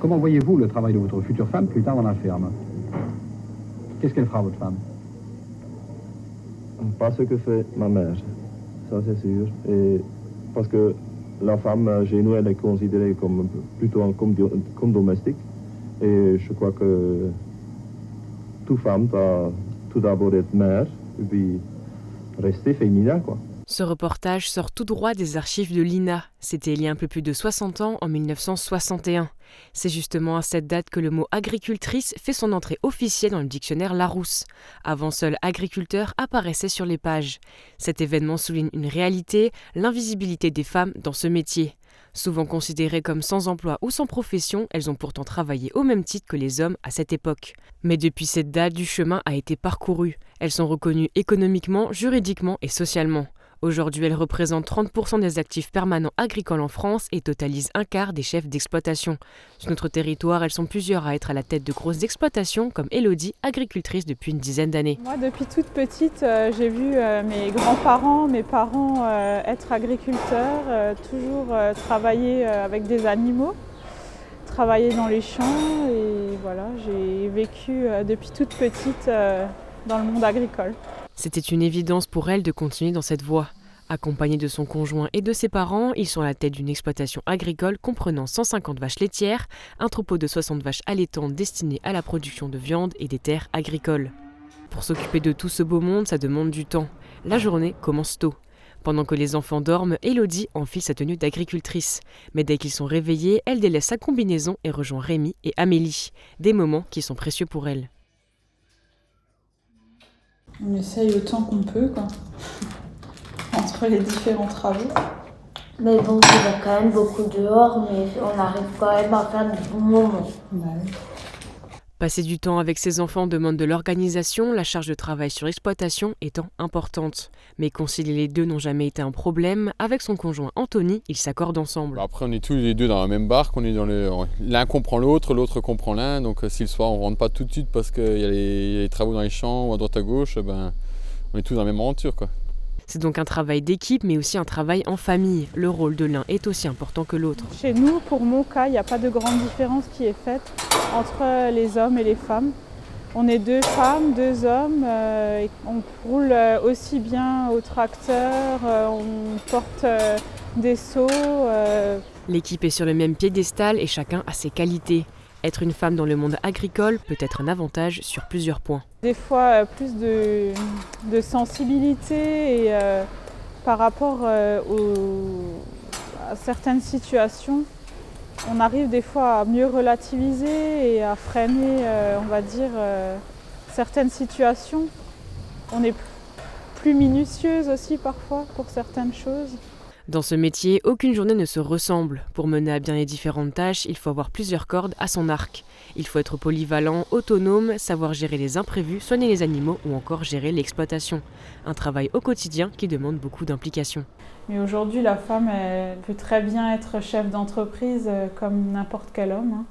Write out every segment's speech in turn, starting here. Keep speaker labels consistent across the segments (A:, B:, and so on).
A: Comment voyez-vous le travail de votre future femme plus tard dans la ferme? Qu'est-ce qu'elle fera, votre femme?
B: Pas ce que fait ma mère, ça c'est sûr. Et parce que la femme chez nous, elle est considérée comme plutôt comme domestique. Et je crois que toute femme doit tout d'abord être mère, et puis rester féminin, quoi.
C: Ce reportage sort tout droit des archives de l'INA. C'était il y a un peu plus de 60 ans, en 1961. C'est justement à cette date que le mot agricultrice fait son entrée officielle dans le dictionnaire Larousse. Avant, seul agriculteur apparaissait sur les pages. Cet événement souligne une réalité, l'invisibilité des femmes dans ce métier. Souvent considérées comme sans emploi ou sans profession, elles ont pourtant travaillé au même titre que les hommes à cette époque. Mais depuis cette date, du chemin a été parcouru. Elles sont reconnues économiquement, juridiquement et socialement. Aujourd'hui, elles représentent 30% des actifs permanents agricoles en France et totalisent un quart des chefs d'exploitation. Sur notre territoire, elles sont plusieurs à être à la tête de grosses exploitations, comme Élodie, agricultrice depuis une dizaine d'années.
D: Moi, depuis toute petite, j'ai vu mes grands-parents, mes parents être agriculteurs, toujours travailler avec des animaux, travailler dans les champs et voilà, j'ai vécu depuis toute petite dans le monde agricole.
C: C'était une évidence pour elle de continuer dans cette voie. Accompagnée de son conjoint et de ses parents, ils sont à la tête d'une exploitation agricole comprenant 150 vaches laitières, un troupeau de 60 vaches allaitantes destinées à la production de viande et des terres agricoles. Pour s'occuper de tout ce beau monde, ça demande du temps. La journée commence tôt. Pendant que les enfants dorment, Élodie enfile sa tenue d'agricultrice. Mais dès qu'ils sont réveillés, elle délaisse sa combinaison et rejoint Rémi et Amélie. Des moments qui sont précieux pour elle.
D: On essaye autant qu'on peut, quoi, entre les différents travaux.
E: Mais bon, il y a quand même beaucoup dehors, mais on arrive quand même à faire de bons moments.
C: Passer du temps avec ses enfants demande de l'organisation, la charge de travail sur exploitation étant importante. Mais concilier les deux n'ont jamais été un problème. Avec son conjoint Anthony, ils s'accordent ensemble.
F: Après, on est tous les deux dans la même barque. L'un comprend l'autre, l'autre comprend l'un. Donc si le soir on ne rentre pas tout de suite parce qu'il y a les travaux dans les champs ou à droite à gauche, on est tous dans la même aventure, quoi.
C: C'est donc un travail d'équipe, mais aussi un travail en famille. Le rôle de l'un est aussi important que l'autre.
D: Chez nous, pour mon cas, il n'y a pas de grande différence qui est faite entre les hommes et les femmes. On est 2 femmes, 2 hommes, et on roule aussi bien au tracteur, on porte des seaux.
C: L'équipe est sur le même piédestal et chacun a ses qualités. Être une femme dans le monde agricole peut être un avantage sur plusieurs points.
D: Des fois, plus de sensibilité et par rapport à certaines situations, on arrive des fois à mieux relativiser et à freiner, on va dire, certaines situations. On est plus minutieuse aussi parfois pour certaines choses.
C: Dans ce métier, aucune journée ne se ressemble. Pour mener à bien les différentes tâches, il faut avoir plusieurs cordes à son arc. Il faut être polyvalent, autonome, savoir gérer les imprévus, soigner les animaux ou encore gérer l'exploitation. Un travail au quotidien qui demande beaucoup d'implication.
D: Mais aujourd'hui, la femme, elle peut très bien être chef d'entreprise comme n'importe quel homme.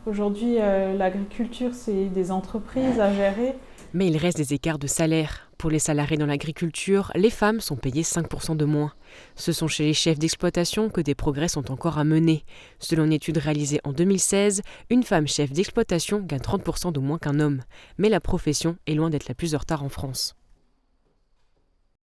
D: Aujourd'hui, l'agriculture, c'est des entreprises à gérer.
C: Mais il reste des écarts de salaire. Pour les salariés dans l'agriculture, les femmes sont payées 5% de moins. Ce sont chez les chefs d'exploitation que des progrès sont encore à mener. Selon une étude réalisée en 2016, une femme chef d'exploitation gagne 30% de moins qu'un homme. Mais la profession est loin d'être la plus en retard en France.